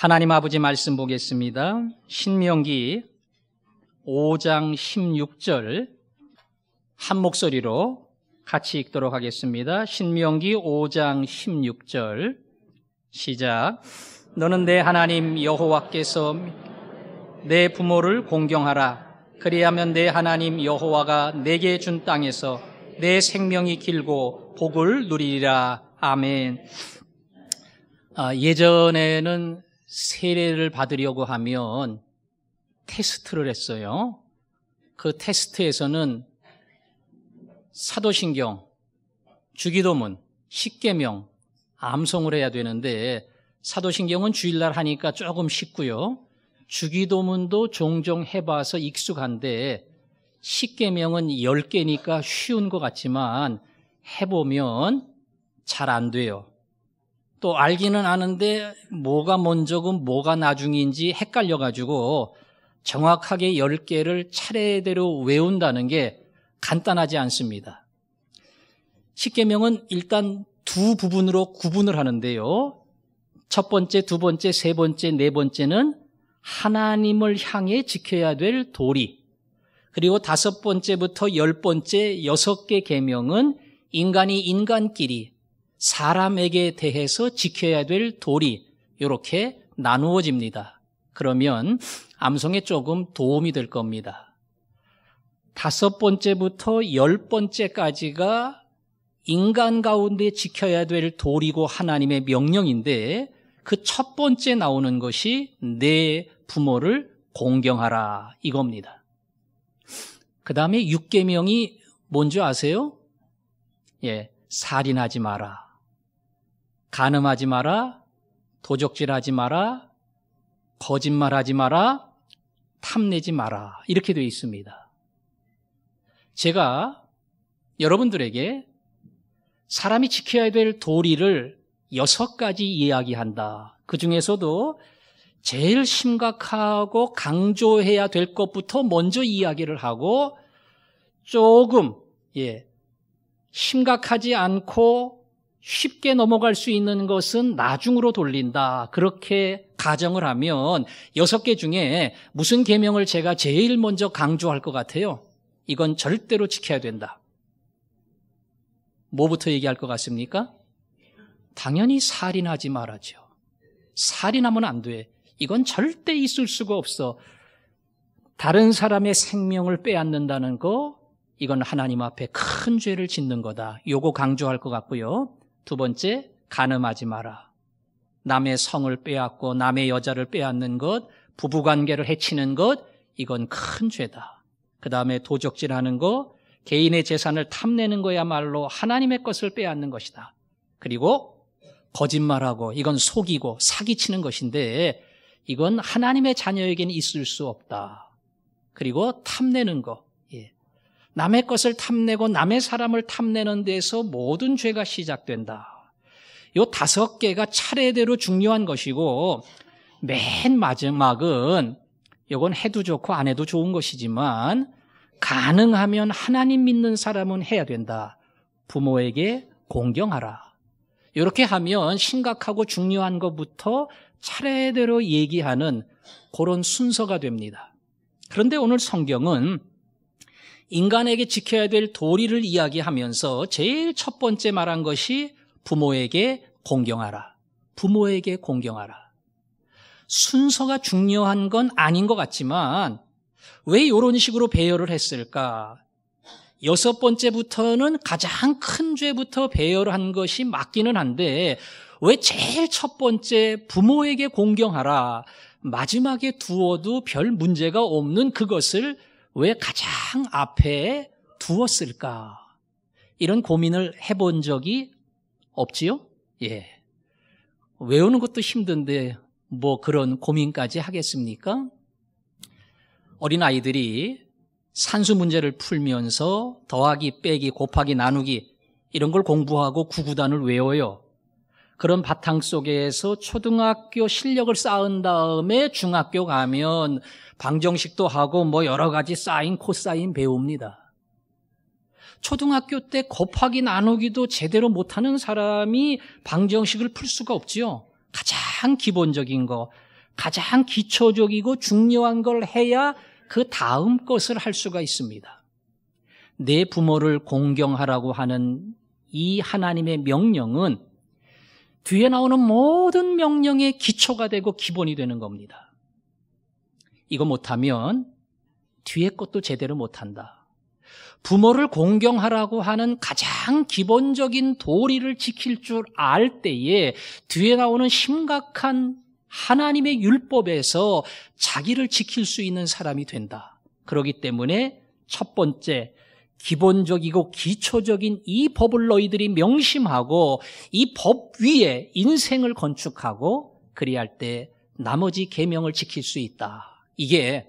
하나님 아버지 말씀 보겠습니다. 신명기 5장 16절 한 목소리로 같이 읽도록 하겠습니다. 신명기 5장 16절 시작. 너는 내 하나님 여호와께서 내 부모를 공경하라. 그리하면 내 하나님 여호와가 내게 준 땅에서 내 생명이 길고 복을 누리리라. 아멘. 예전에는 세례를 받으려고 하면 테스트를 했어요. 그 테스트에서는 사도신경, 주기도문, 십계명, 암송을 해야 되는데 사도신경은 주일날 하니까 조금 쉽고요. 주기도문도 종종 해봐서 익숙한데 십계명은 10개니까 쉬운 것 같지만 해보면 잘 안 돼요. 또 알기는 아는데 뭐가 먼저고 뭐가 나중인지 헷갈려가지고 정확하게 10개를 차례대로 외운다는 게 간단하지 않습니다. 십계명은 일단 두 부분으로 구분을 하는데요. 첫 번째, 두 번째, 세 번째, 네 번째는 하나님을 향해 지켜야 될 도리, 그리고 다섯 번째부터 10번째 6개 계명은 인간이 인간끼리 사람에게 대해서 지켜야 될 도리, 이렇게 나누어집니다. 그러면 암송에 조금 도움이 될 겁니다. 다섯 번째부터 10번째까지가 인간 가운데 지켜야 될 도리고 하나님의 명령인데 그 첫 번째 나오는 것이 내 부모를 공경하라 이겁니다. 그 다음에 6계명이 뭔지 아세요? 살인하지 마라, 간음하지 마라, 도적질하지 마라, 거짓말하지 마라, 탐내지 마라, 이렇게 되어 있습니다. 제가 여러분들에게 사람이 지켜야 될 도리를 6가지 이야기한다. 그 중에서도 제일 심각하고 강조해야 될 것부터 먼저 이야기를 하고 조금 심각하지 않고 쉽게 넘어갈 수 있는 것은 나중으로 돌린다. 그렇게 가정을 하면 6개 중에 무슨 계명을 제가 제일 먼저 강조할 것 같아요? 이건 절대로 지켜야 된다. 뭐부터 얘기할 것 같습니까? 당연히 살인하지 말아죠. 살인하면 안 돼. 이건 절대 있을 수가 없어. 다른 사람의 생명을 빼앗는다는 거, 이건 하나님 앞에 큰 죄를 짓는 거다. 요거 강조할 것 같고요. 두 번째, 간음하지 마라. 남의 성을 빼앗고 남의 여자를 빼앗는 것, 부부관계를 해치는 것, 이건 큰 죄다. 그 다음에 도적질하는 거, 개인의 재산을 탐내는 거야말로 하나님의 것을 빼앗는 것이다. 그리고 거짓말하고 이건 속이고 사기치는 것인데 이건 하나님의 자녀에게는 있을 수 없다. 그리고 탐내는 거, 남의 것을 탐내고 남의 사람을 탐내는 데서 모든 죄가 시작된다. 이 5개가 차례대로 중요한 것이고 맨 마지막은 이건 해도 좋고 안 해도 좋은 것이지만 가능하면 하나님 믿는 사람은 해야 된다. 부모에게 공경하라. 이렇게 하면 심각하고 중요한 것부터 차례대로 얘기하는 그런 순서가 됩니다. 그런데 오늘 성경은 인간에게 지켜야 될 도리를 이야기하면서 제일 첫 번째 말한 것이 부모에게 공경하라. 부모에게 공경하라. 순서가 중요한 건 아닌 것 같지만 왜 이런 식으로 배열을 했을까? 6번째부터는 가장 큰 죄부터 배열을 한 것이 맞기는 한데 왜 제일 첫 번째 부모에게 공경하라, 마지막에 두어도 별 문제가 없는 그것을 왜 가장 앞에 두었을까? 이런 고민을 해본 적이 없지요? 외우는 것도 힘든데 뭐 그런 고민까지 하겠습니까? 어린아이들이 산수 문제를 풀면서 더하기, 빼기, 곱하기, 나누기 이런 걸 공부하고 구구단을 외워요. 그런 바탕 속에서 초등학교 실력을 쌓은 다음에 중학교 가면 방정식도 하고 뭐 여러 가지 사인, 코사인 배웁니다. 초등학교 때 곱하기 나누기도 제대로 못하는 사람이 방정식을 풀 수가 없지요. 가장 기본적인 거. 가장 기초적이고 중요한 걸 해야 그 다음 것을 할 수가 있습니다. 내 부모를 공경하라고 하는 이 하나님의 명령은 뒤에 나오는 모든 명령의 기초가 되고 기본이 되는 겁니다. 이거 못하면 뒤에 것도 제대로 못한다. 부모를 공경하라고 하는 가장 기본적인 도리를 지킬 줄 알 때에 뒤에 나오는 심각한 하나님의 율법에서 자기를 지킬 수 있는 사람이 된다. 그렇기 때문에 첫 번째 기본적이고 기초적인 이 법을 너희들이 명심하고 이 법 위에 인생을 건축하고 그리할 때 나머지 계명을 지킬 수 있다. 이게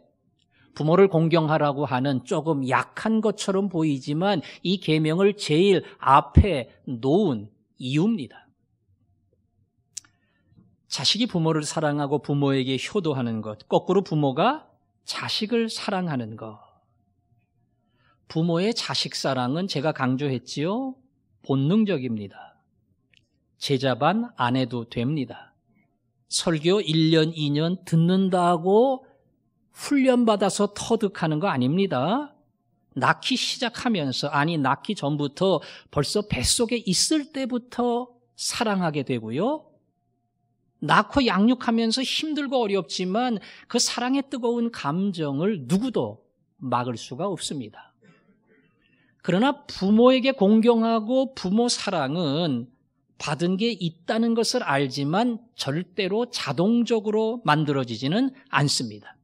부모를 공경하라고 하는 조금 약한 것처럼 보이지만 이 계명을 제일 앞에 놓은 이유입니다. 자식이 부모를 사랑하고 부모에게 효도하는 것, 거꾸로 부모가 자식을 사랑하는 것. 부모의 자식 사랑은 제가 강조했지요. 본능적입니다. 제자반 안 해도 됩니다. 설교 1년, 2년 듣는다고 훈련받아서 터득하는 거 아닙니다. 낳기 시작하면서, 아니 낳기 전부터 벌써 뱃속에 있을 때부터 사랑하게 되고요. 낳고 양육하면서 힘들고 어렵지만 그 사랑의 뜨거운 감정을 누구도 막을 수가 없습니다. 그러나 부모에게 공경하고 부모 사랑은 받은 게 있다는 것을 알지만 절대로 자동적으로 만들어지지는 않습니다.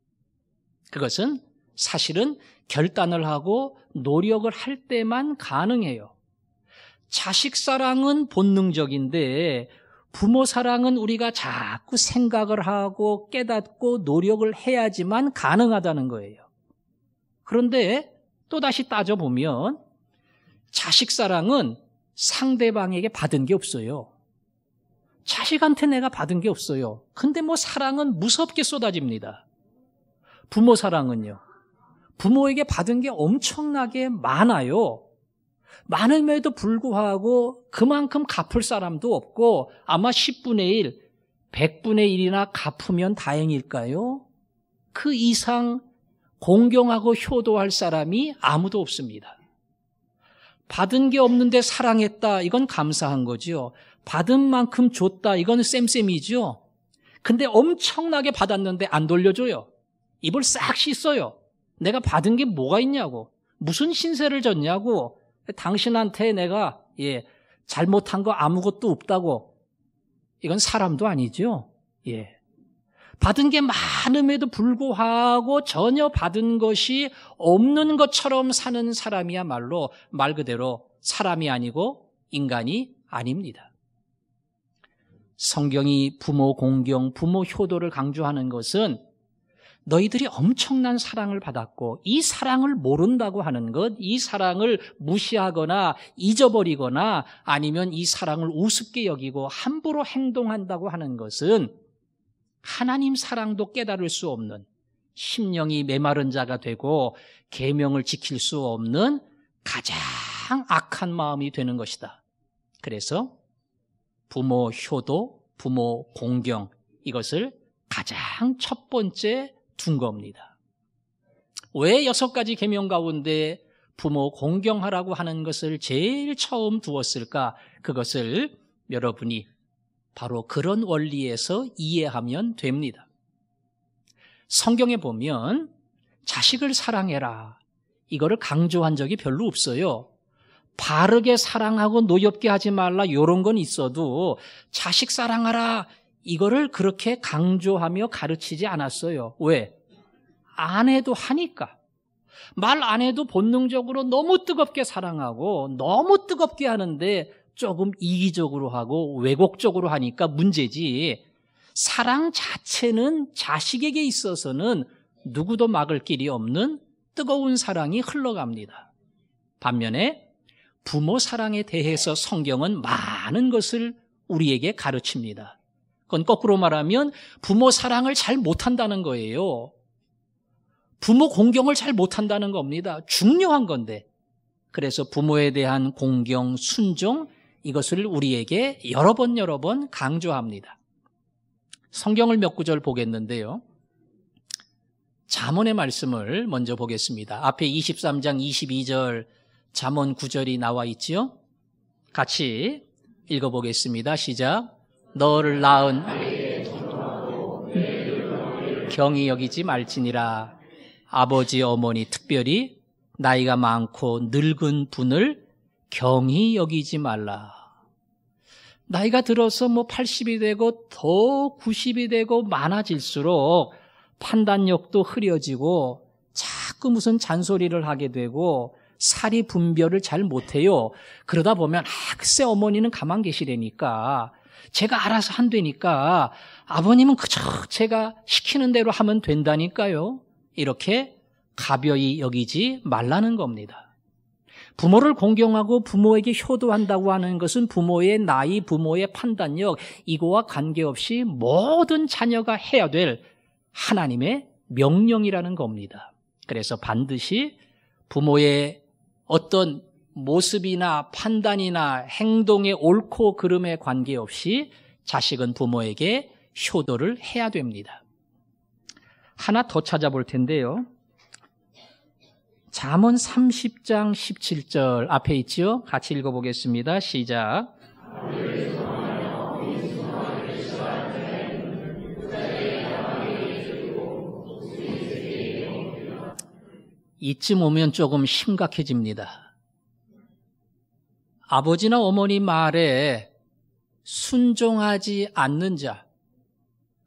그것은 사실은 결단을 하고 노력을 할 때만 가능해요. 자식 사랑은 본능적인데 부모 사랑은 우리가 자꾸 생각을 하고 깨닫고 노력을 해야지만 가능하다는 거예요. 그런데 또다시 따져보면 자식 사랑은 상대방에게 받은 게 없어요. 자식한테 내가 받은 게 없어요. 근데 뭐 사랑은 무섭게 쏟아집니다. 부모 사랑은요. 부모에게 받은 게 엄청나게 많아요. 많음에도 불구하고 그만큼 갚을 사람도 없고 아마 10분의 1, 100분의 1이나 갚으면 다행일까요? 그 이상 공경하고 효도할 사람이 아무도 없습니다. 받은 게 없는데 사랑했다. 이건 감사한 거죠. 받은 만큼 줬다. 이건 쌤쌤이죠. 근데 엄청나게 받았는데 안 돌려줘요. 입을 싹 씻어요. 내가 받은 게 뭐가 있냐고. 무슨 신세를 졌냐고. 당신한테 내가 잘못한 거 아무것도 없다고. 이건 사람도 아니죠. 받은 게 많음에도 불구하고 전혀 받은 것이 없는 것처럼 사는 사람이야말로 말 그대로 사람이 아니고 인간이 아닙니다. 성경이 부모 공경, 부모 효도를 강조하는 것은 너희들이 엄청난 사랑을 받았고 이 사랑을 모른다고 하는 것, 이 사랑을 무시하거나 잊어버리거나 아니면 이 사랑을 우습게 여기고 함부로 행동한다고 하는 것은 하나님 사랑도 깨달을 수 없는 심령이 메마른 자가 되고 계명을 지킬 수 없는 가장 악한 마음이 되는 것이다. 그래서 부모 효도, 부모 공경 이것을 가장 첫 번째 둔 겁니다. 왜 6가지 계명 가운데 부모 공경하라고 하는 것을 제일 처음 두었을까? 그것을 여러분이 바로 그런 원리에서 이해하면 됩니다. 성경에 보면 자식을 사랑해라 이거를 강조한 적이 별로 없어요. 바르게 사랑하고 노엽게 하지 말라 이런 건 있어도 자식 사랑하라 이거를 그렇게 강조하며 가르치지 않았어요. 왜? 안 해도 하니까. 말 안 해도 본능적으로 너무 뜨겁게 사랑하고 너무 뜨겁게 하는데 조금 이기적으로 하고 왜곡적으로 하니까 문제지. 사랑 자체는 자식에게 있어서는 누구도 막을 길이 없는 뜨거운 사랑이 흘러갑니다. 반면에 부모 사랑에 대해서 성경은 많은 것을 우리에게 가르칩니다. 그건 거꾸로 말하면 부모 사랑을 잘 못한다는 거예요. 부모 공경을 잘 못한다는 겁니다. 중요한 건데. 그래서 부모에 대한 공경, 순종 이것을 우리에게 여러 번 강조합니다. 성경을 몇 구절 보겠는데요. 잠언의 말씀을 먼저 보겠습니다. 앞에 23장 22절 잠언 9절이 나와 있지요. 같이 읽어보겠습니다. 시작. 너를 낳은 경히 여기지 말지니라. 아버지 어머니 특별히 나이가 많고 늙은 분을 경히 여기지 말라. 나이가 들어서 80이 되고 더 90이 되고 많아질수록 판단력도 흐려지고 자꾸 무슨 잔소리를 하게 되고 사리 분별을 잘 못해요. 그러다 보면 글쎄 어머니는 가만 계시라니까 제가 알아서 한다니까 아버님은 그저 제가 시키는 대로 하면 된다니까요. 이렇게 가벼이 여기지 말라는 겁니다. 부모를 공경하고 부모에게 효도한다고 하는 것은 부모의 나이, 부모의 판단력 이거와 관계없이 모든 자녀가 해야 될 하나님의 명령이라는 겁니다. 그래서 반드시 부모의 어떤 모습이나 판단이나 행동의 옳고 그름에 관계없이 자식은 부모에게 효도를 해야 됩니다. 하나 더 찾아볼 텐데요. 잠언 30장 17절 앞에 있지요? 같이 읽어보겠습니다. 시작. 이쯤 오면 조금 심각해집니다. 아버지나 어머니 말에 순종하지 않는 자,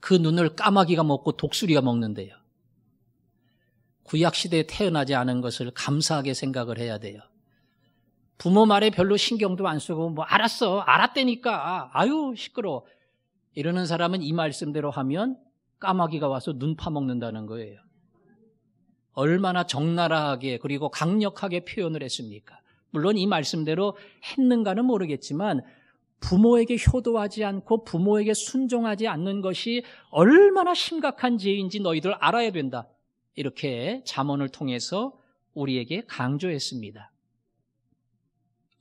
그 눈을 까마귀가 먹고 독수리가 먹는데요. 구약시대에 태어나지 않은 것을 감사하게 생각을 해야 돼요. 부모 말에 별로 신경도 안 쓰고 알았어, 알았다니까, 아유 시끄러워 이러는 사람은 이 말씀대로 하면 까마귀가 와서 눈 파먹는다는 거예요. 얼마나 적나라하게 그리고 강력하게 표현을 했습니까? 물론 이 말씀대로 했는가는 모르겠지만 부모에게 효도하지 않고 부모에게 순종하지 않는 것이 얼마나 심각한 죄인지 너희들 알아야 된다. 이렇게 잠언을 통해서 우리에게 강조했습니다.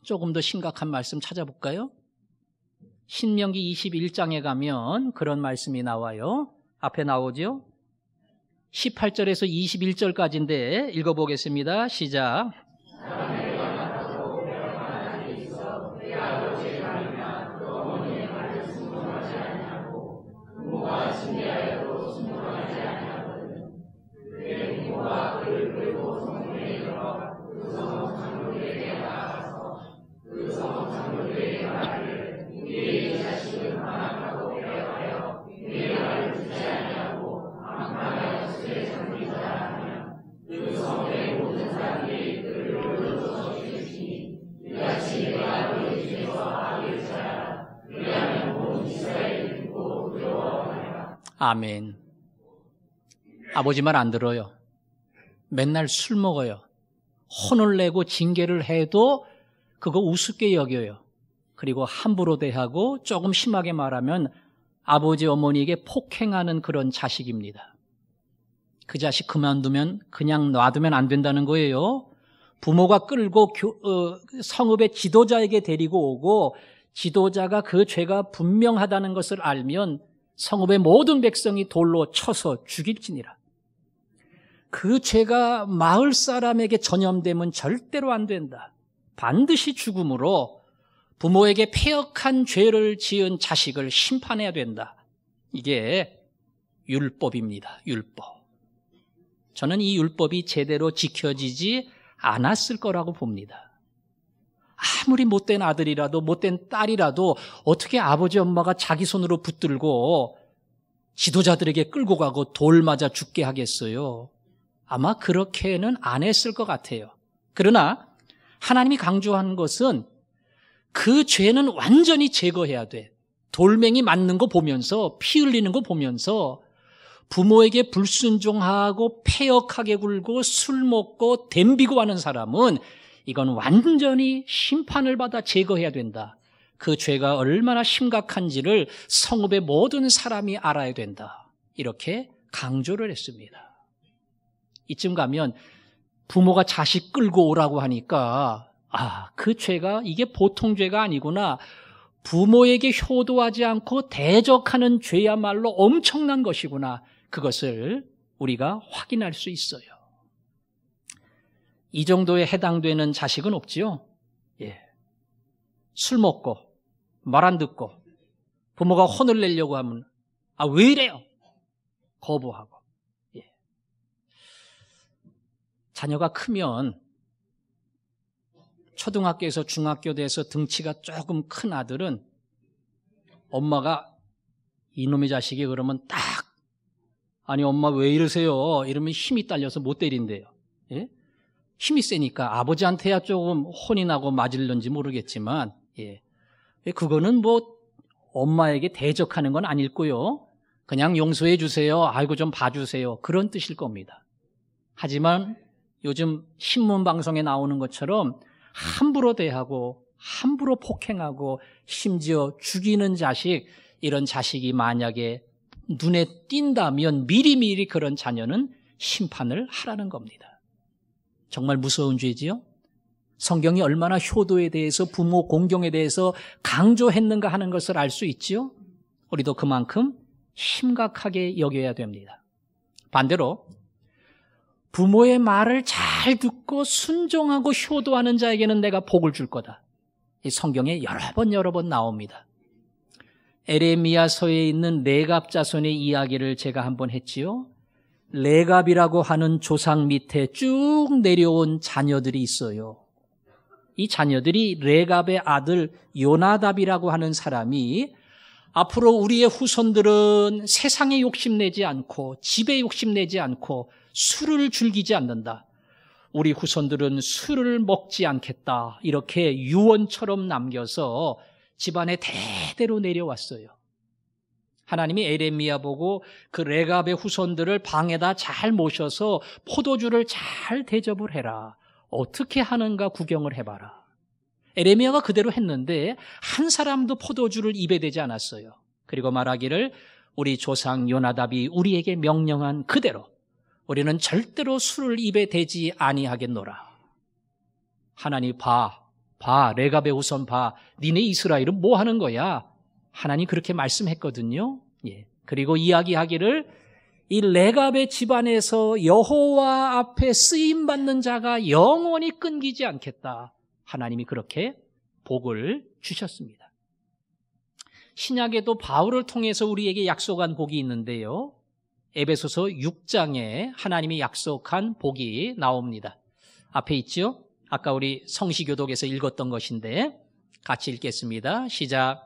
조금 더 심각한 말씀 찾아볼까요? 신명기 21장에 가면 그런 말씀이 나와요. 앞에 나오죠? 18절에서 21절까지인데 읽어보겠습니다. 시작. 아멘. 아버지 말 안 들어요. 맨날 술 먹어요. 혼을 내고 징계를 해도 그거 우습게 여겨요. 그리고 함부로 대하고 조금 심하게 말하면 아버지 어머니에게 폭행하는 그런 자식입니다. 그 자식 그만두면 그냥 놔두면 안 된다는 거예요. 부모가 끌고 성읍의 지도자에게 데리고 오고 지도자가 그 죄가 분명하다는 것을 알면 성읍의 모든 백성이 돌로 쳐서 죽일지니라. 그 죄가 마을 사람에게 전염되면 절대로 안 된다. 반드시 죽음으로 부모에게 패역한 죄를 지은 자식을 심판해야 된다. 이게 율법입니다. 율법. 저는 이 율법이 제대로 지켜지지 않았을 거라고 봅니다. 아무리 못된 아들이라도 못된 딸이라도 어떻게 아버지 엄마가 자기 손으로 붙들고 지도자들에게 끌고 가고 돌 맞아 죽게 하겠어요? 아마 그렇게는 안 했을 것 같아요. 그러나 하나님이 강조한 것은 그 죄는 완전히 제거해야 돼. 돌멩이 맞는 거 보면서 피 흘리는 거 보면서 부모에게 불순종하고 패역하게 굴고 술 먹고 덤비고 하는 사람은 이건 완전히 심판을 받아 제거해야 된다. 그 죄가 얼마나 심각한지를 성읍의 모든 사람이 알아야 된다. 이렇게 강조를 했습니다. 이쯤 가면 부모가 자식 끌고 오라고 하니까 그 죄가 이게 보통 죄가 아니구나. 부모에게 효도하지 않고 대적하는 죄야말로 엄청난 것이구나. 그것을 우리가 확인할 수 있어요. 이 정도에 해당되는 자식은 없지요. 예. 술 먹고 말 안 듣고 부모가 혼을 내려고 하면 왜 이래요? 거부하고. 예. 자녀가 크면 초등학교에서 중학교 돼서 등치가 조금 큰 아들은 엄마가 이놈의 자식이 그러면 딱 아니 엄마 왜 이러세요? 이러면 힘이 딸려서 못 때린대요. 예? 힘이 세니까 아버지한테야 조금 혼이 나고 맞을런지 모르겠지만 예. 그거는 뭐 엄마에게 대적하는 건 아닐고요. 그냥 용서해 주세요. 아이고 좀 봐주세요. 그런 뜻일 겁니다. 하지만 요즘 신문 방송에 나오는 것처럼 함부로 대하고 함부로 폭행하고 심지어 죽이는 자식, 이런 자식이 만약에 눈에 띈다면 미리미리 그런 자녀는 심판을 하라는 겁니다. 정말 무서운 죄지요? 성경이 얼마나 효도에 대해서 부모 공경에 대해서 강조했는가 하는 것을 알 수 있지요? 우리도 그만큼 심각하게 여겨야 됩니다. 반대로 부모의 말을 잘 듣고 순종하고 효도하는 자에게는 내가 복을 줄 거다. 이 성경에 여러 번 나옵니다. 에레미야서에 있는 레갑 자손의 이야기를 제가 한번 했지요. 레갑이라고 하는 조상 밑에 쭉 내려온 자녀들이 있어요. 이 자녀들이 레갑의 아들 요나답이라고 하는 사람이 앞으로 우리의 후손들은 세상에 욕심내지 않고 집에 욕심내지 않고 술을 즐기지 않는다. 우리 후손들은 술을 먹지 않겠다. 이렇게 유언처럼 남겨서 집안에 대대로 내려왔어요. 하나님이 에레미야 보고 그 레갑의 후손들을 방에다 잘 모셔서 포도주를 잘 대접을 해라. 어떻게 하는가 구경을 해봐라. 에레미야가 그대로 했는데 한 사람도 포도주를 입에 대지 않았어요. 그리고 말하기를 우리 조상 요나답이 우리에게 명령한 그대로 우리는 절대로 술을 입에 대지 아니하겠노라. 하나님 봐 레갑의 후손 봐. 니네 이스라엘은 뭐 하는 거야? 하나님 그렇게 말씀했거든요. 예. 그리고 이야기하기를 이 레갑의 집안에서 여호와 앞에 쓰임받는 자가 영원히 끊기지 않겠다. 하나님이 그렇게 복을 주셨습니다. 신약에도 바울을 통해서 우리에게 약속한 복이 있는데요. 에베소서 6장에 하나님이 약속한 복이 나옵니다. 앞에 있죠? 아까 우리 성시교독에서 읽었던 것인데 같이 읽겠습니다. 시작.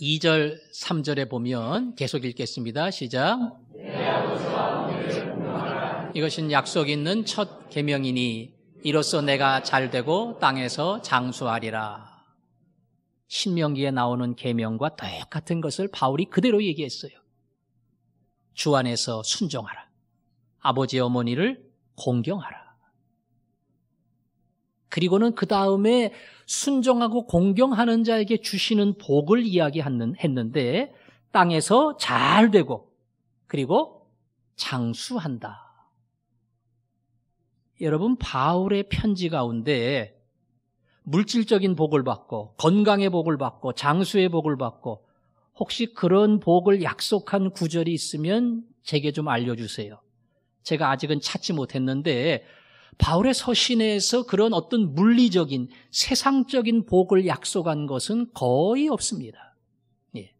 2절, 3절에 보면 계속 읽겠습니다. 시작. 이것은 약속 있는 첫 계명이니 이로써 내가 잘되고 땅에서 장수하리라. 신명기에 나오는 계명과 똑같은 것을 바울이 그대로 얘기했어요. 주 안에서 순종하라. 아버지 어머니를 공경하라. 그리고는 그 다음에 순종하고 공경하는 자에게 주시는 복을 이야기했는데 땅에서 잘 되고 그리고 장수한다. 여러분 바울의 편지 가운데 물질적인 복을 받고 건강의 복을 받고 장수의 복을 받고 혹시 그런 복을 약속한 구절이 있으면 제게 좀 알려주세요. 제가 아직은 찾지 못했는데 바울의 서신에서 그런 어떤 물리적인 세상적인 복을 약속한 것은 거의 없습니다. 예.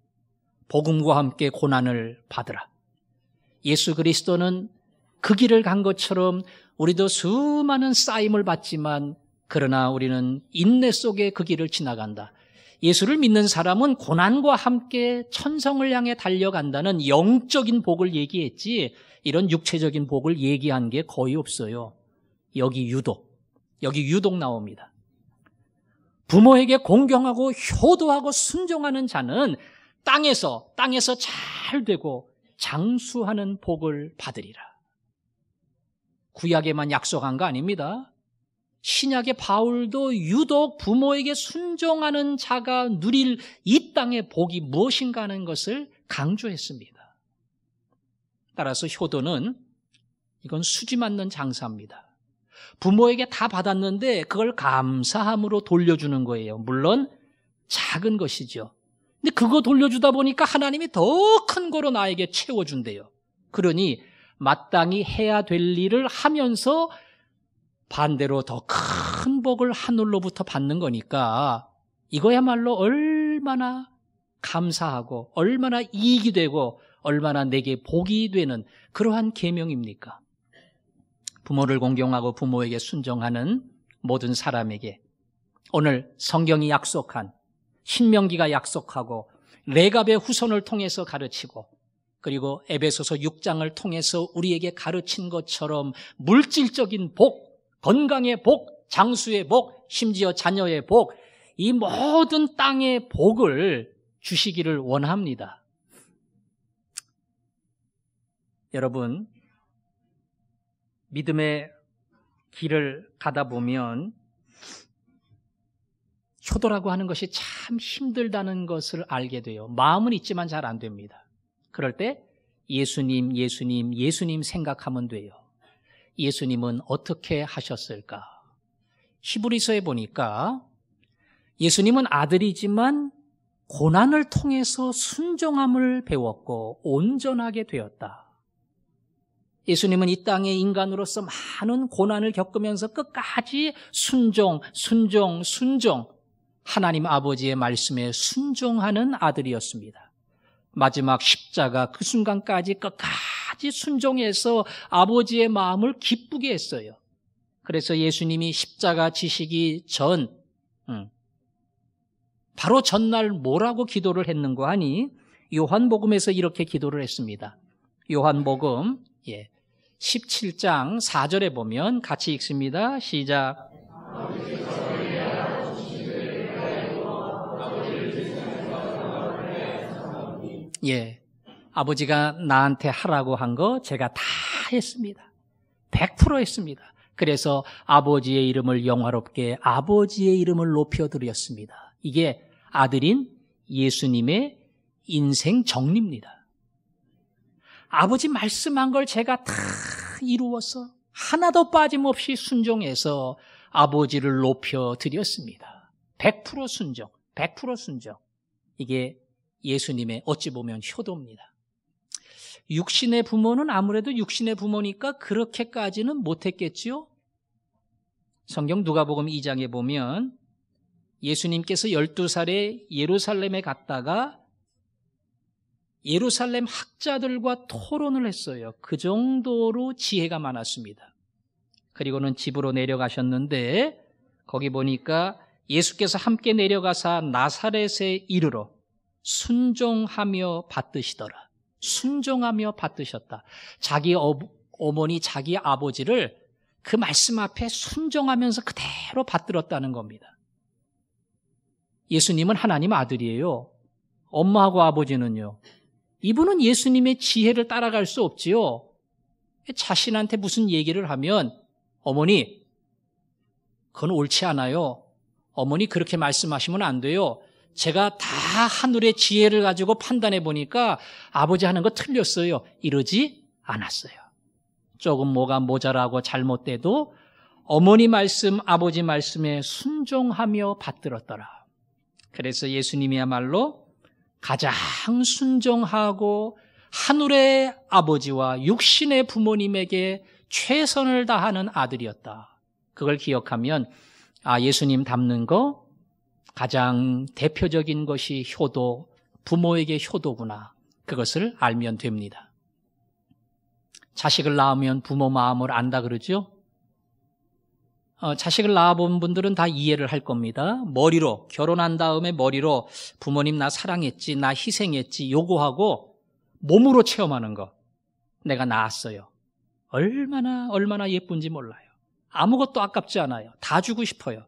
복음과 함께 고난을 받으라. 예수 그리스도는 그 길을 간 것처럼 우리도 수많은 쌓임을 받지만 그러나 우리는 인내 속에 그 길을 지나간다. 예수를 믿는 사람은 고난과 함께 천성을 향해 달려간다는 영적인 복을 얘기했지 이런 육체적인 복을 얘기한 게 거의 없어요. 여기 유독 나옵니다. 부모에게 공경하고 효도하고 순종하는 자는 땅에서 잘 되고 장수하는 복을 받으리라. 구약에만 약속한 거 아닙니다. 신약의 바울도 유독 부모에게 순종하는 자가 누릴 이 땅의 복이 무엇인가 하는 것을 강조했습니다. 따라서 효도는 이건 수지 맞는 장사입니다. 부모에게 다 받았는데 그걸 감사함으로 돌려주는 거예요. 물론 작은 것이죠. 근데 그거 돌려주다 보니까 하나님이 더 큰 거로 나에게 채워준대요. 그러니 마땅히 해야 될 일을 하면서 반대로 더 큰 복을 하늘로부터 받는 거니까 이거야말로 얼마나 감사하고 얼마나 이익이 되고 얼마나 내게 복이 되는 그러한 계명입니까? 부모를 공경하고 부모에게 순종하는 모든 사람에게 오늘 성경이 약속한 신명기가 약속하고 레갑의 후손을 통해서 가르치고 그리고 에베소서 6장을 통해서 우리에게 가르친 것처럼 물질적인 복, 건강의 복, 장수의 복, 심지어 자녀의 복, 이 모든 땅의 복을 주시기를 원합니다. 여러분, 믿음의 길을 가다 보면 효도라고 하는 것이 참 힘들다는 것을 알게 돼요. 마음은 있지만 잘 안 됩니다. 그럴 때 예수님, 예수님, 예수님 생각하면 돼요. 예수님은 어떻게 하셨을까? 히브리서에 보니까 예수님은 아들이지만 고난을 통해서 순종함을 배웠고 온전하게 되었다. 예수님은 이 땅에 인간으로서 많은 고난을 겪으면서 끝까지 순종, 하나님 아버지의 말씀에 순종하는 아들이었습니다. 마지막 십자가 그 순간까지 끝까지 순종해서 아버지의 마음을 기쁘게 했어요. 그래서 예수님이 십자가 지시기 전 바로 전날 뭐라고 기도를 했는고 하니 요한복음에서 이렇게 기도를 했습니다. 요한복음 17장 4절에 보면 같이 읽습니다. 시작. 아버지가 나한테 하라고 한 거 제가 다 했습니다. 100% 했습니다. 그래서 아버지의 이름을 영화롭게 아버지의 이름을 높여드렸습니다. 이게 아들인 예수님의 인생 정리입니다. 아버지 말씀한 걸 제가 다 이루어서 하나도 빠짐없이 순종해서 아버지를 높여드렸습니다. 100% 순종, 100% 순종. 이게 예수님의 어찌 보면 효도입니다. 육신의 부모는 아무래도 육신의 부모니까 그렇게까지는 못했겠지요. 성경 누가복음 2장에 보면 예수님께서 12살에 예루살렘에 갔다가 예루살렘 학자들과 토론을 했어요. 그 정도로 지혜가 많았습니다. 그리고는 집으로 내려가셨는데 거기 보니까 예수께서 함께 내려가사 나사렛에 이르러 순종하며 받드시더라. 순종하며 받드셨다. 자기 어머니, 자기 아버지를 그 말씀 앞에 순종하면서 그대로 받들었다는 겁니다. 예수님은 하나님 아들이에요. 엄마하고 아버지는요. 이분은 예수님의 지혜를 따라갈 수 없지요. 자신한테 무슨 얘기를 하면 어머니, 그건 옳지 않아요. 어머니 그렇게 말씀하시면 안 돼요. 제가 다 하늘의 지혜를 가지고 판단해 보니까 아버지 하는 거 틀렸어요. 이러지 않았어요. 조금 뭐가 모자라고 잘못돼도 어머니 말씀, 아버지 말씀에 순종하며 받들었더라. 그래서 예수님이야말로 가장 순종하고 하늘의 아버지와 육신의 부모님에게 최선을 다하는 아들이었다. 그걸 기억하면 예수님 닮는 거 가장 대표적인 것이 효도, 부모에게 효도구나. 그것을 알면 됩니다. 자식을 낳으면 부모 마음을 안다 그러죠? 자식을 낳아본 분들은 다 이해를 할 겁니다. 머리로, 결혼한 다음에 머리로 부모님 나 사랑했지, 나 희생했지 요구하고 몸으로 체험하는 거. 내가 낳았어요. 얼마나 예쁜지 몰라요. 아무것도 아깝지 않아요. 다 주고 싶어요.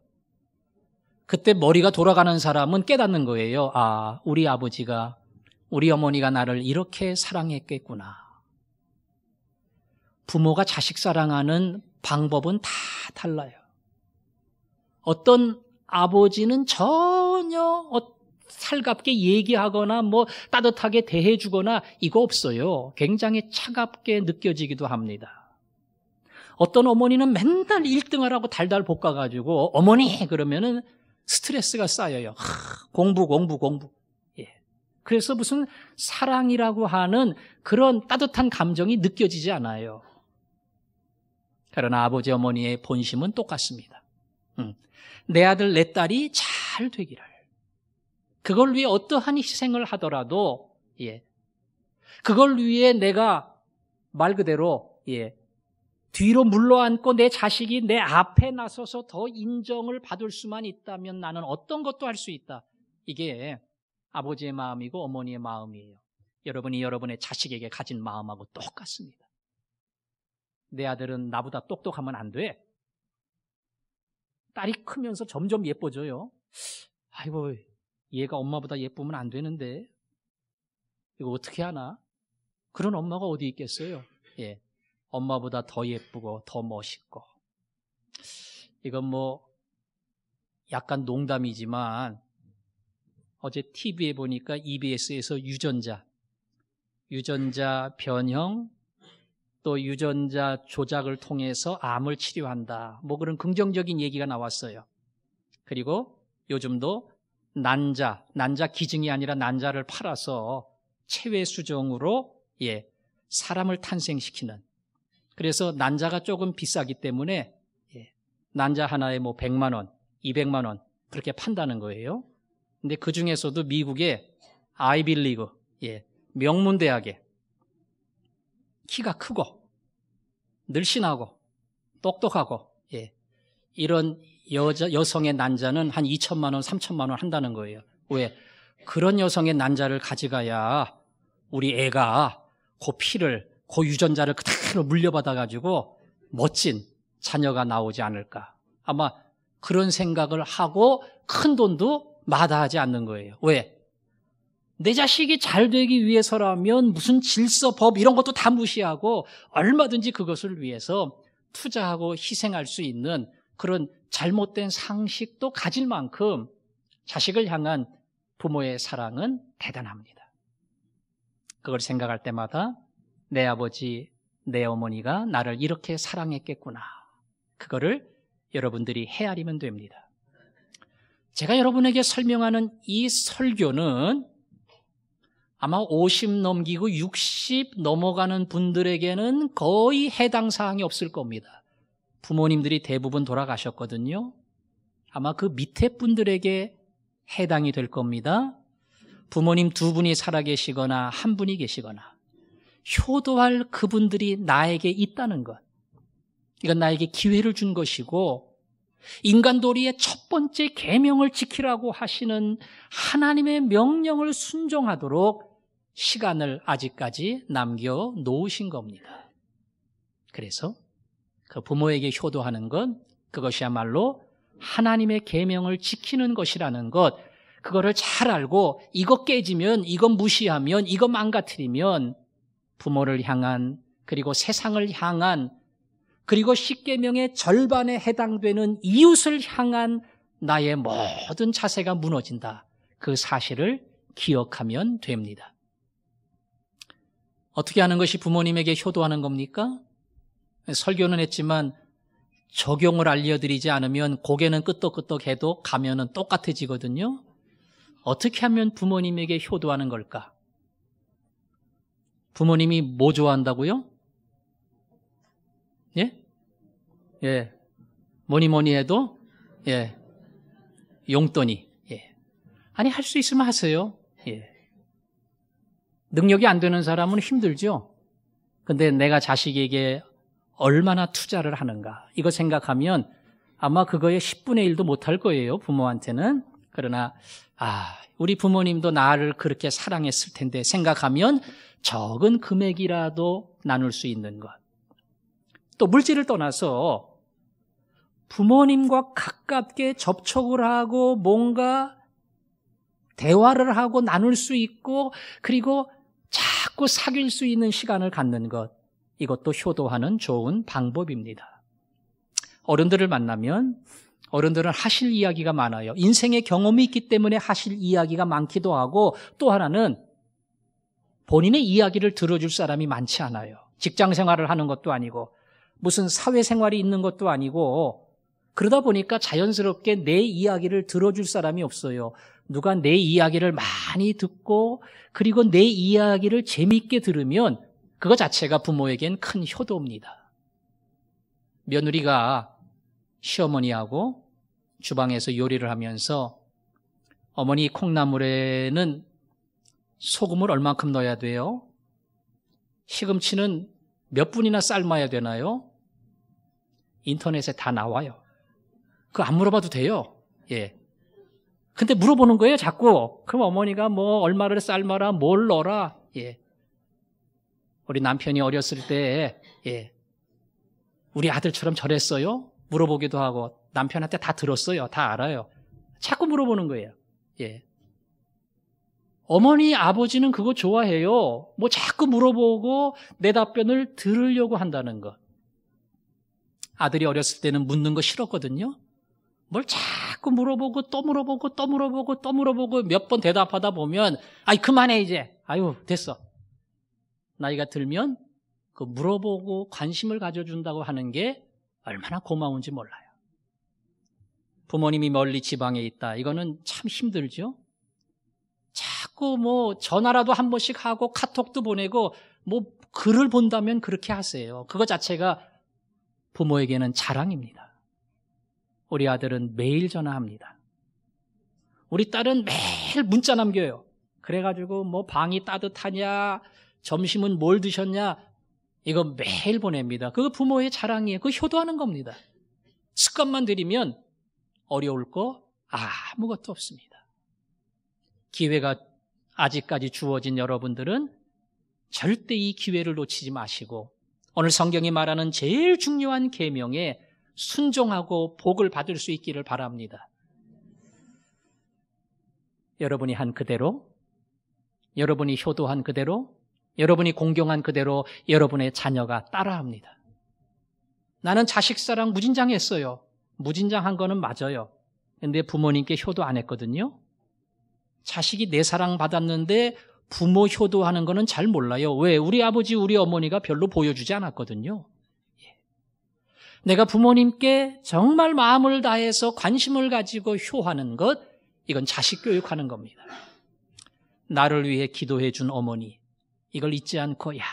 그때 머리가 돌아가는 사람은 깨닫는 거예요. 우리 아버지가, 우리 어머니가 나를 이렇게 사랑했겠구나. 부모가 자식 사랑하는 방법은 다 달라요. 어떤 아버지는 전혀 살갑게 얘기하거나 따뜻하게 대해주거나 이거 없어요. 굉장히 차갑게 느껴지기도 합니다. 어떤 어머니는 맨날 1등하라고 달달 볶아가지고 어머니 그러면은 스트레스가 쌓여요. 공부. 예. 그래서 무슨 사랑이라고 하는 그런 따뜻한 감정이 느껴지지 않아요. 그러나 아버지 어머니의 본심은 똑같습니다. 내 아들 내 딸이 잘 되기를. 그걸 위해 어떠한 희생을 하더라도 예. 그걸 위해 내가 말 그대로 예. 뒤로 물러앉고 내 자식이 내 앞에 나서서 더 인정을 받을 수만 있다면 나는 어떤 것도 할 수 있다. 이게 아버지의 마음이고 어머니의 마음이에요. 여러분이 여러분의 자식에게 가진 마음하고 똑같습니다. 내 아들은 나보다 똑똑하면 안 돼. 딸이 크면서 점점 예뻐져요. 아이고, 얘가 엄마보다 예쁘면 안 되는데 이거 어떻게 하나? 그런 엄마가 어디 있겠어요? 예. 엄마보다 더 예쁘고 더 멋있고. 이건 뭐 약간 농담이지만 어제 TV에 보니까 EBS에서 유전자 변형 또 유전자 조작을 통해서 암을 치료한다. 뭐 그런 긍정적인 얘기가 나왔어요. 그리고 요즘도 난자 기증이 아니라 난자를 팔아서 체외 수정으로 예, 사람을 탄생시키는. 그래서 난자가 조금 비싸기 때문에 난자 하나에 뭐 100만 원, 200만 원 그렇게 판다는 거예요. 근데 그 중에서도 미국의 아이빌리그 명문대학에 키가 크고 늘씬하고 똑똑하고 이런 여성의 난자는 한 2천만 원, 3천만 원 한다는 거예요. 왜? 그런 여성의 난자를 가져가야 우리 애가 그 피를 그 유전자를 그대로 물려받아가지고 멋진 자녀가 나오지 않을까. 아마 그런 생각을 하고 큰 돈도 마다하지 않는 거예요. 왜? 내 자식이 잘 되기 위해서라면 무슨 질서, 법 이런 것도 다 무시하고 얼마든지 그것을 위해서 투자하고 희생할 수 있는 그런 잘못된 상식도 가질 만큼 자식을 향한 부모의 사랑은 대단합니다. 그걸 생각할 때마다 내 아버지, 내 어머니가 나를 이렇게 사랑했겠구나. 그거를 여러분들이 헤아리면 됩니다. 제가 여러분에게 설명하는 이 설교는 아마 50 넘기고 60 넘어가는 분들에게는 거의 해당 사항이 없을 겁니다. 부모님들이 대부분 돌아가셨거든요. 아마 그 밑에 분들에게 해당이 될 겁니다. 부모님 2분이 살아계시거나 1분이 계시거나 효도할 그분들이 나에게 있다는 것. 이건 나에게 기회를 준 것이고 인간 도리의 첫 번째 계명을 지키라고 하시는 하나님의 명령을 순종하도록 시간을 아직까지 남겨놓으신 겁니다. 그래서 그 부모에게 효도하는 것, 그것이야말로 하나님의 계명을 지키는 것이라는 것, 그거를 잘 알고 이거 깨지면, 이거 무시하면, 이거 망가뜨리면 부모를 향한 그리고 세상을 향한 그리고 십계명의 절반에 해당되는 이웃을 향한 나의 모든 자세가 무너진다. 그 사실을 기억하면 됩니다. 어떻게 하는 것이 부모님에게 효도하는 겁니까? 설교는 했지만 적용을 알려드리지 않으면 고개는 끄덕끄덕해도 가면은 똑같아지거든요. 어떻게 하면 부모님에게 효도하는 걸까? 부모님이 뭐 좋아한다고요? 예. 뭐니 해도, 용돈이. 아니, 할 수 있으면 하세요. 능력이 안 되는 사람은 힘들죠. 근데 내가 자식에게 얼마나 투자를 하는가. 이거 생각하면 아마 그거에 10분의 1도 못할 거예요. 부모한테는. 그러나, 우리 부모님도 나를 그렇게 사랑했을 텐데 생각하면 적은 금액이라도 나눌 수 있는 것. 또 물질을 떠나서 부모님과 가깝게 접촉을 하고 뭔가 대화를 하고 나눌 수 있고 그리고 자꾸 사귈 수 있는 시간을 갖는 것, 이것도 효도하는 좋은 방법입니다. 어른들을 만나면 어른들은 하실 이야기가 많아요. 인생의 경험이 있기 때문에 하실 이야기가 많기도 하고 또 하나는 본인의 이야기를 들어줄 사람이 많지 않아요. 직장 생활을 하는 것도 아니고 무슨 사회생활이 있는 것도 아니고 그러다 보니까 자연스럽게 내 이야기를 들어줄 사람이 없어요. 누가 내 이야기를 많이 듣고 그리고 내 이야기를 재미있게 들으면 그거 자체가 부모에겐 큰 효도입니다. 며느리가 시어머니하고 주방에서 요리를 하면서 어머니 콩나물에는 소금을 얼만큼 넣어야 돼요? 시금치는 몇 분이나 삶아야 되나요? 인터넷에 다 나와요. 그거 안 물어봐도 돼요. 예. 근데 물어보는 거예요, 자꾸. 그럼 어머니가 뭐 얼마를 삶아라, 뭘 넣어라. 예. 우리 남편이 어렸을 때, 예. 우리 아들처럼 저랬어요? 물어보기도 하고 남편한테 다 들었어요. 다 알아요. 자꾸 물어보는 거예요. 예. 어머니, 아버지는 그거 좋아해요. 뭐 자꾸 물어보고 내 답변을 들으려고 한다는 것. 아들이 어렸을 때는 묻는 거 싫었거든요. 뭘 자꾸 물어보고 또 물어보고 또 물어보고 또 물어보고 몇 번 대답하다 보면 아이 그만해 이제. 아유 됐어. 나이가 들면 그 물어보고 관심을 가져준다고 하는 게 얼마나 고마운지 몰라요. 부모님이 멀리 지방에 있다. 이거는 참 힘들죠. 자꾸 뭐 전화라도 한 번씩 하고 카톡도 보내고 뭐 글을 본다면 그렇게 하세요. 그거 자체가 부모에게는 자랑입니다. 우리 아들은 매일 전화합니다. 우리 딸은 매일 문자 남겨요. 그래가지고 뭐 방이 따뜻하냐, 점심은 뭘 드셨냐, 이거 매일 보냅니다. 그거 부모의 자랑이에요. 그거 효도하는 겁니다. 습관만 들이면 어려울 거 아무것도 없습니다. 기회가 아직까지 주어진 여러분들은 절대 이 기회를 놓치지 마시고 오늘 성경이 말하는 제일 중요한 계명에 순종하고 복을 받을 수 있기를 바랍니다. 여러분이 한 그대로, 여러분이 효도한 그대로, 여러분이 공경한 그대로 여러분의 자녀가 따라합니다. 나는 자식 사랑 무진장했어요. 무진장한 거는 맞아요. 근데 부모님께 효도 안 했거든요. 자식이 내 사랑 받았는데 부모 효도하는 거는 잘 몰라요. 왜? 우리 아버지, 우리 어머니가 별로 보여주지 않았거든요. 내가 부모님께 정말 마음을 다해서 관심을 가지고 효하는 것, 이건 자식 교육하는 겁니다. 나를 위해 기도해 준 어머니, 이걸 잊지 않고 야,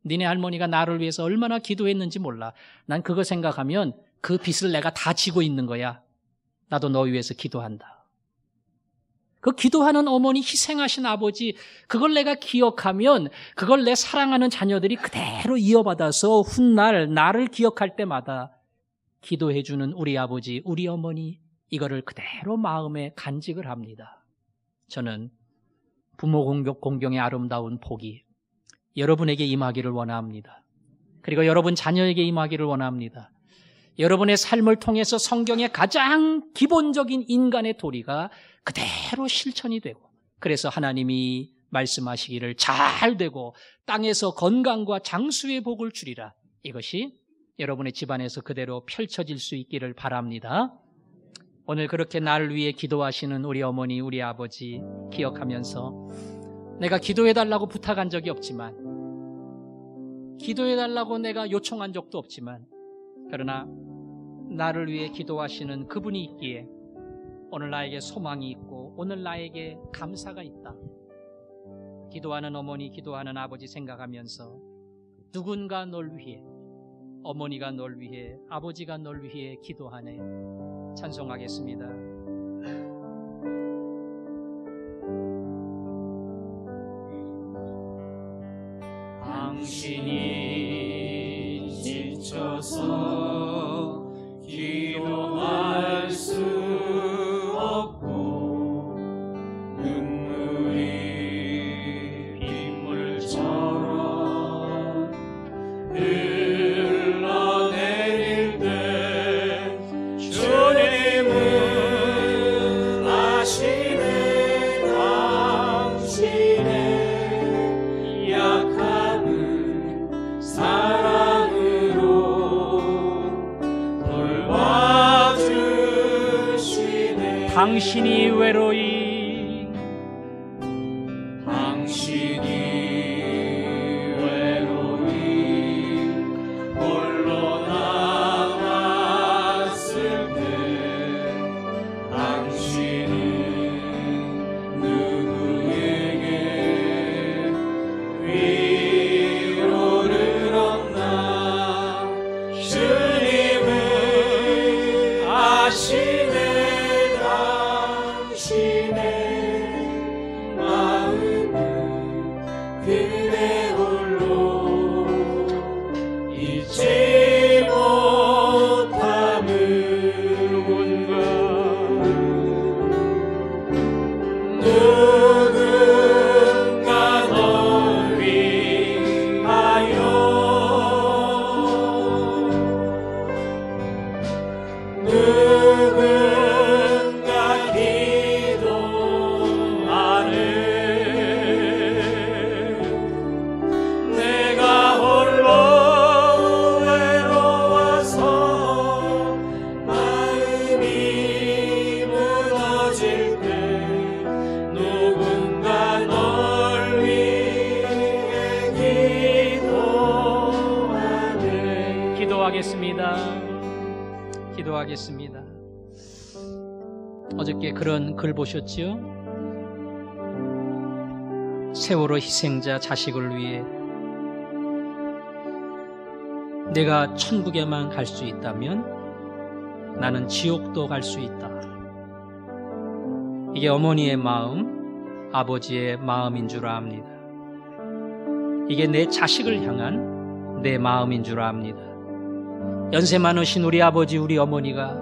니네 할머니가 나를 위해서 얼마나 기도했는지 몰라. 난 그거 생각하면 그 빚을 내가 다 지고 있는 거야. 나도 너 위해서 기도한다. 그 기도하는 어머니, 희생하신 아버지, 그걸 내가 기억하면 그걸 내 사랑하는 자녀들이 그대로 이어받아서 훗날 나를 기억할 때마다 기도해주는 우리 아버지, 우리 어머니, 이거를 그대로 마음에 간직을 합니다. 저는 부모 공경의 아름다운 복이 여러분에게 임하기를 원합니다. 그리고 여러분 자녀에게 임하기를 원합니다. 여러분의 삶을 통해서 성경의 가장 기본적인 인간의 도리가 그대로 실천이 되고, 그래서 하나님이 말씀하시기를 잘 되고 땅에서 건강과 장수의 복을 주리라. 이것이 여러분의 집안에서 그대로 펼쳐질 수 있기를 바랍니다. 오늘 그렇게 나를 위해 기도하시는 우리 어머니, 우리 아버지 기억하면서 내가 기도해달라고 부탁한 적이 없지만, 기도해달라고 내가 요청한 적도 없지만, 그러나 나를 위해 기도하시는 그분이 있기에 오늘 나에게 소망이 있고 오늘 나에게 감사가 있다. 기도하는 어머니, 기도하는 아버지 생각하면서 누군가 널 위해, 어머니가 널 위해, 아버지가 널 위해 기도하네. 찬송하겠습니다. 당신이 지쳐서 기도할 수 없고 눈물이 빗물처럼 흘러내릴 때 주님은 아시네. 당신의 약함은 사랑으로 돌봐주시네. 당신이 외로이 홀로 당신의 마음은 그대 홀로 잊지 못함을 누군가 널 위하여 누군가 기도하네. 내가 홀로 외로워서 마음이 무너질 때 누군가 널 위해 기도하네. 기도하겠습니다. 기도하겠습니다. 어저께 그런 글 보셨지요? 세월호 희생자 자식을 위해 내가 천국에만 갈 수 있다면 나는 지옥도 갈 수 있다. 이게 어머니의 마음, 아버지의 마음인 줄 압니다. 이게 내 자식을 향한 내 마음인 줄 압니다. 연세 많으신 우리 아버지, 우리 어머니가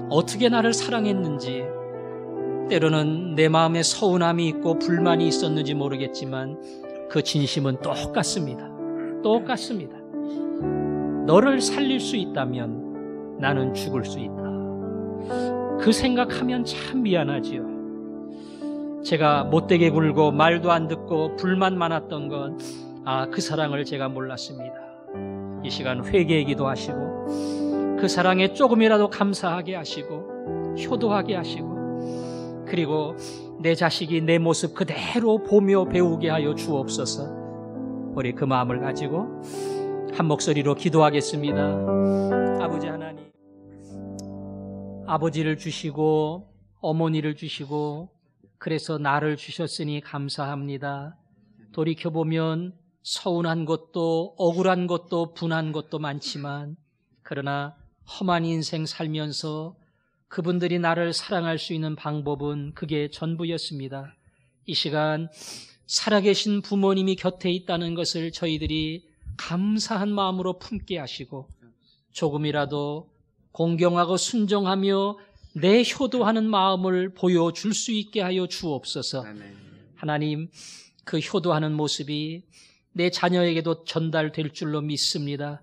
어떻게 나를 사랑했는지, 때로는 내 마음에 서운함이 있고 불만이 있었는지 모르겠지만 그 진심은 똑같습니다. 똑같습니다. 너를 살릴 수 있다면 나는 죽을 수 있다. 그 생각하면 참 미안하지요. 제가 못되게 굴고 말도 안 듣고 불만 많았던 건 그 사랑을 제가 몰랐습니다. 이 시간 회개의 기도하시고 그 사랑에 조금이라도 감사하게 하시고 효도하게 하시고, 그리고 내 자식이 내 모습 그대로 보며 배우게 하여 주옵소서. 우리 그 마음을 가지고 한 목소리로 기도하겠습니다. 아버지 하나님, 아버지를 주시고 어머니를 주시고 그래서 나를 주셨으니 감사합니다. 돌이켜보면 서운한 것도 억울한 것도 분한 것도 많지만, 그러나 험한 인생 살면서 그분들이 나를 사랑할 수 있는 방법은 그게 전부였습니다. 이 시간 살아계신 부모님이 곁에 있다는 것을 저희들이 감사한 마음으로 품게 하시고, 조금이라도 공경하고 순종하며 내 효도하는 마음을 보여줄 수 있게 하여 주옵소서. 하나님, 그 효도하는 모습이 내 자녀에게도 전달될 줄로 믿습니다.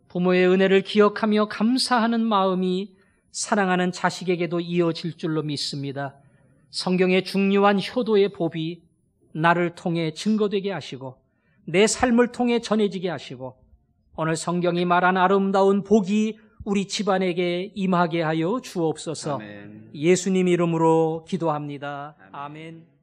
부모의 은혜를 기억하며 감사하는 마음이 사랑하는 자식에게도 이어질 줄로 믿습니다. 성경의 중요한 효도의 법이 나를 통해 증거되게 하시고 내 삶을 통해 전해지게 하시고, 오늘 성경이 말한 아름다운 복이 우리 집안에게 임하게 하여 주옵소서. 아멘. 예수님 이름으로 기도합니다. 아멘.